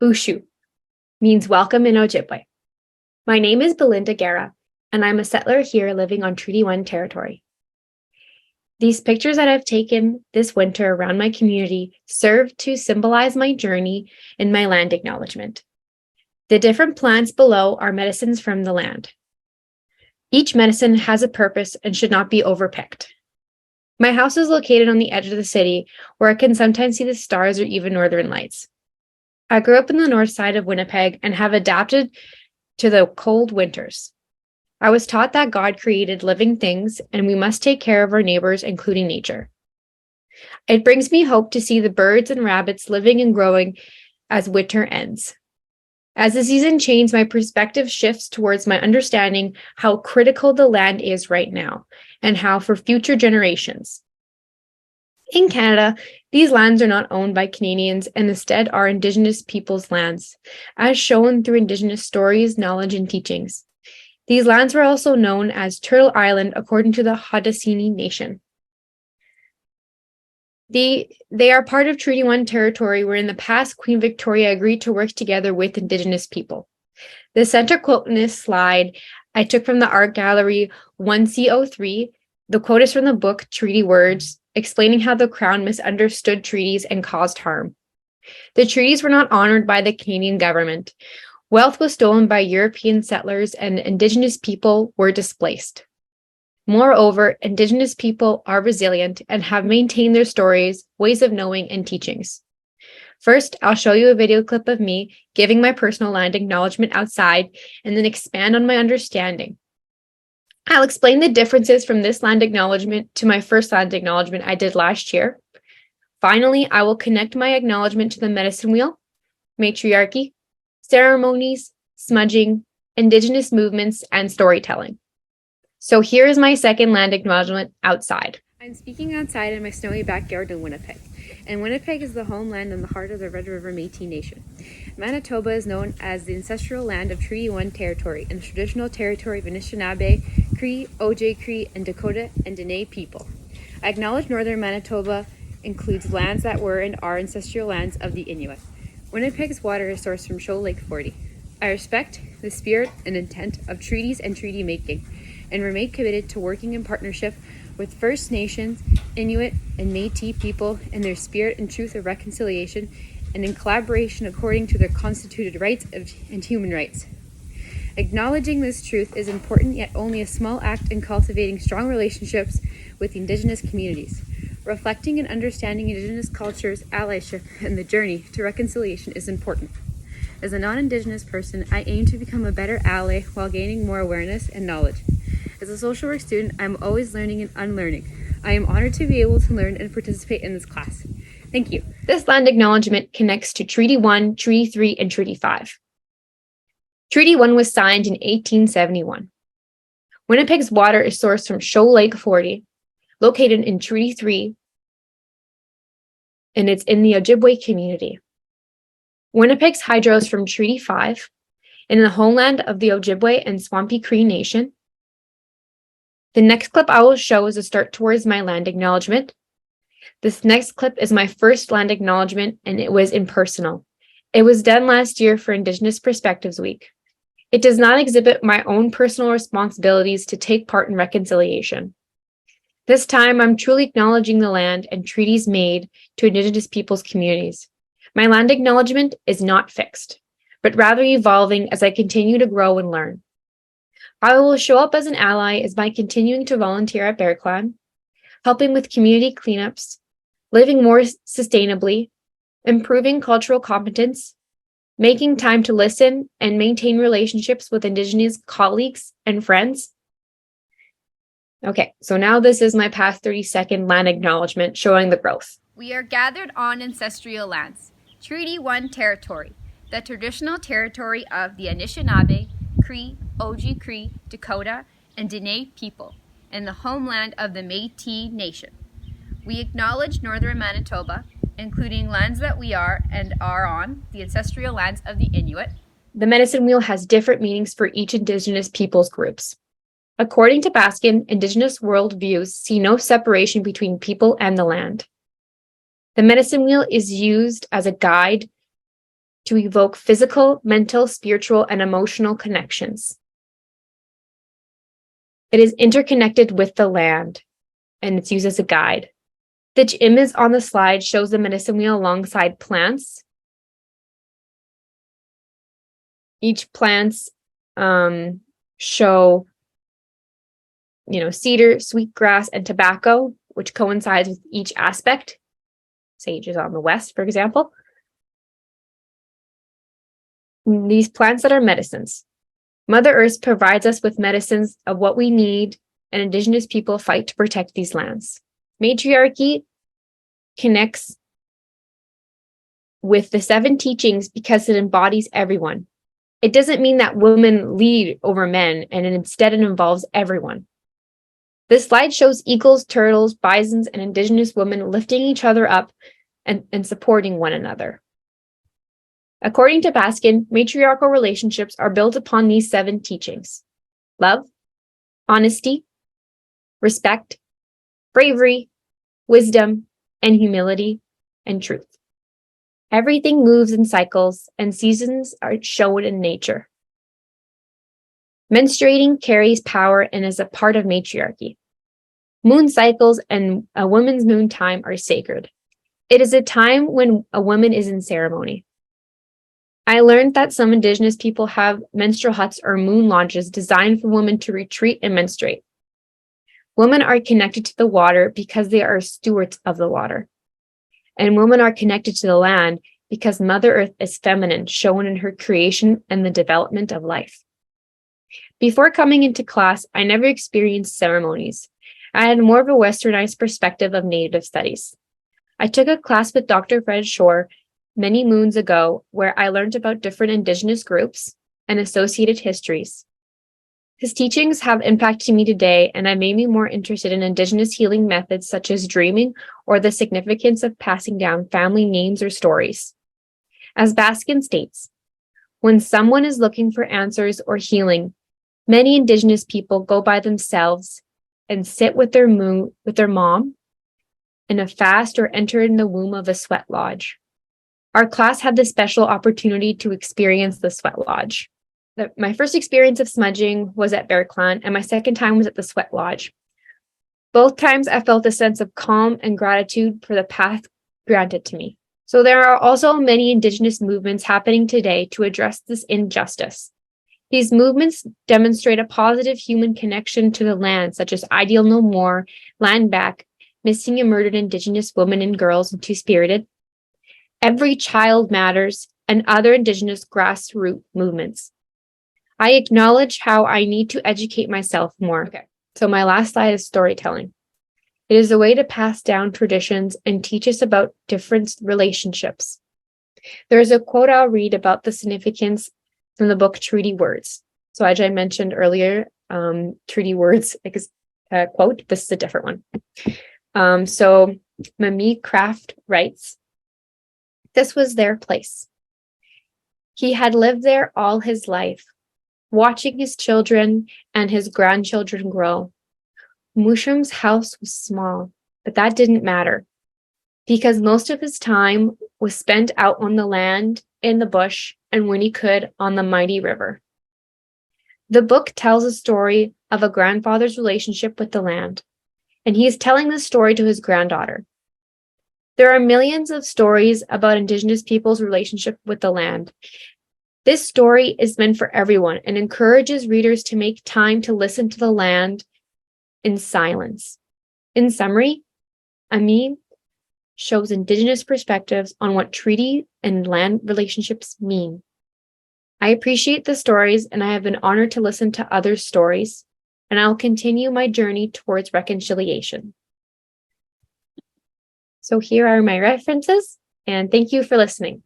Ushu means welcome in Ojibwe. My name is Belinda Guerra, and I'm a settler here living on Treaty 1 territory. These pictures that I've taken this winter around my community serve to symbolize my journey in my land acknowledgement. The different plants below are medicines from the land. Each medicine has a purpose and should not be overpicked. My house is located on the edge of the city where I can sometimes see the stars or even northern lights. I grew up in the north side of Winnipeg and have adapted to the cold winters. I was taught that God created living things and we must take care of our neighbors, including nature. It brings me hope to see the birds and rabbits living and growing as winter ends. As the season changes, my perspective shifts towards my understanding how critical the land is right now and how for future generations. In Canada, these lands are not owned by Canadians and instead are Indigenous peoples' lands, as shown through Indigenous stories, knowledge, and teachings. These lands were also known as Turtle Island according to the Haudenosaunee Nation. They are part of Treaty 1 territory where in the past Queen Victoria agreed to work together with Indigenous people. The center quote in this slide I took from the art gallery 1C03. The quote is from the book Treaty Words, explaining how the Crown misunderstood treaties and caused harm. The treaties were not honored by the Canadian government. Wealth was stolen by European settlers and Indigenous people were displaced. Moreover, Indigenous people are resilient and have maintained their stories, ways of knowing, and teachings. First, I'll show you a video clip of me giving my personal land acknowledgement outside and then expand on my understanding. I'll explain the differences from this land acknowledgement to my first land acknowledgement I did last year. Finally, I will connect my acknowledgement to the medicine wheel, matriarchy, ceremonies, smudging, Indigenous movements, and storytelling. So here is my second land acknowledgement outside. I'm speaking outside in my snowy backyard in Winnipeg. And Winnipeg is the homeland and the heart of the Red River Métis Nation. Manitoba is known as the ancestral land of Treaty 1 territory and the traditional territory of Anishinaabe, Cree, Ojibwe, and Dakota and Dene people. I acknowledge northern Manitoba includes lands that were and are ancestral lands of the Inuit. Winnipeg's water is sourced from Shoal Lake 40. I respect the spirit and intent of treaties and treaty making and remain committed to working in partnership with First Nations, Inuit, and Métis people in their spirit and truth of reconciliation and in collaboration according to their constituted rights and human rights. Acknowledging this truth is important, yet only a small act in cultivating strong relationships with Indigenous communities. Reflecting and understanding Indigenous cultures, allyship, and the journey to reconciliation is important. As a non-Indigenous person, I aim to become a better ally while gaining more awareness and knowledge. As a social work student, I'm always learning and unlearning. I am honored to be able to learn and participate in this class. Thank you. This land acknowledgement connects to Treaty 1, Treaty 3, and Treaty 5. Treaty 1 was signed in 1871. Winnipeg's water is sourced from Shoal Lake 40, located in Treaty 3, and it's in the Ojibwe community. Winnipeg's hydro is from Treaty 5, in the homeland of the Ojibwe and Swampy Cree Nation. The next clip I will show is a start towards my land acknowledgement. This next clip is my first land acknowledgement, and it was impersonal. It was done last year for Indigenous Perspectives Week. It does not exhibit my own personal responsibilities to take part in reconciliation. This time, I'm truly acknowledging the land and treaties made to Indigenous peoples' communities. My land acknowledgement is not fixed, but rather evolving as I continue to grow and learn. I will show up as an ally as by continuing to volunteer at Bear Clan, helping with community cleanups, living more sustainably, improving cultural competence, making time to listen and maintain relationships with Indigenous colleagues and friends. Okay, so now this is my past 30-second land acknowledgement showing the growth. We are gathered on ancestral lands, Treaty 1 territory, the traditional territory of the Anishinaabe, Cree, Ojibwe, Dakota, and Dene people, and the homeland of the Métis Nation. We acknowledge northern Manitoba, including lands that we are and are on, the ancestral lands of the Inuit. The medicine wheel has different meanings for each Indigenous peoples groups. According to Baskin, Indigenous worldviews see no separation between people and the land. The medicine wheel is used as a guide to evoke physical, mental, spiritual, and emotional connections. It is interconnected with the land, and it's used as a guide. The image on the slide shows the medicine wheel alongside plants. Each plants show, cedar, sweetgrass, and tobacco, which coincides with each aspect. Sage is on the west, for example. These plants that are medicines. Mother Earth provides us with medicines of what we need, and Indigenous people fight to protect these lands. Matriarchy connects with the 7 teachings because it embodies everyone. It doesn't mean that women lead over men, and instead it involves everyone. This slide shows eagles, turtles, bisons, and Indigenous women lifting each other up and supporting one another. According to Baskin, matriarchal relationships are built upon these 7 teachings: love, honesty, respect, bravery, wisdom, and humility, and truth. Everything moves in cycles, and seasons are shown in nature. Menstruating carries power and is a part of matriarchy. Moon cycles and a woman's moon time are sacred. It is a time when a woman is in ceremony. I learned that some Indigenous people have menstrual huts or moon lodges designed for women to retreat and menstruate. Women are connected to the water because they are stewards of the water. And women are connected to the land because Mother Earth is feminine, shown in her creation and the development of life. Before coming into class, I never experienced ceremonies. I had more of a westernized perspective of Native studies. I took a class with Dr. Fred Shore many moons ago where I learned about different Indigenous groups and associated histories. His teachings have impacted me today and have made me more interested in Indigenous healing methods such as dreaming or the significance of passing down family names or stories. As Baskin states, when someone is looking for answers or healing, many Indigenous people go by themselves and sit with their mom in a fast or enter in the womb of a sweat lodge. Our class had the special opportunity to experience the sweat lodge. My first experience of smudging was at Bear Clan, and my second time was at the sweat lodge. Both times I felt a sense of calm and gratitude for the path granted to me. So there are also many Indigenous movements happening today to address this injustice. These movements demonstrate a positive human connection to the land, such as Ideal No More, Land Back, Missing and Murdered Indigenous Women and Girls, and Two-Spirited, Every Child Matters, and other Indigenous grassroots movements. I acknowledge how I need to educate myself more. Okay, so my last slide is storytelling. It is a way to pass down traditions and teach us about different relationships. There is a quote I'll read about the significance from the book Treaty Words. So as I mentioned earlier, Treaty Words quote, this is a different one. So Mimi Craft writes, "This was their place. He had lived there all his life, watching his children and his grandchildren grow. Musham's house was small, but that didn't matter because most of his time was spent out on the land, in the bush, and when he could, on the mighty river." The book tells a story of a grandfather's relationship with the land, and he is telling this story to his granddaughter. There are millions of stories about Indigenous people's relationship with the land. This story is meant for everyone and encourages readers to make time to listen to the land in silence. In summary, Amin shows Indigenous perspectives on what treaty and land relationships mean. I appreciate the stories, and I have been honored to listen to others' stories, and I'll continue my journey towards reconciliation. So here are my references, and thank you for listening.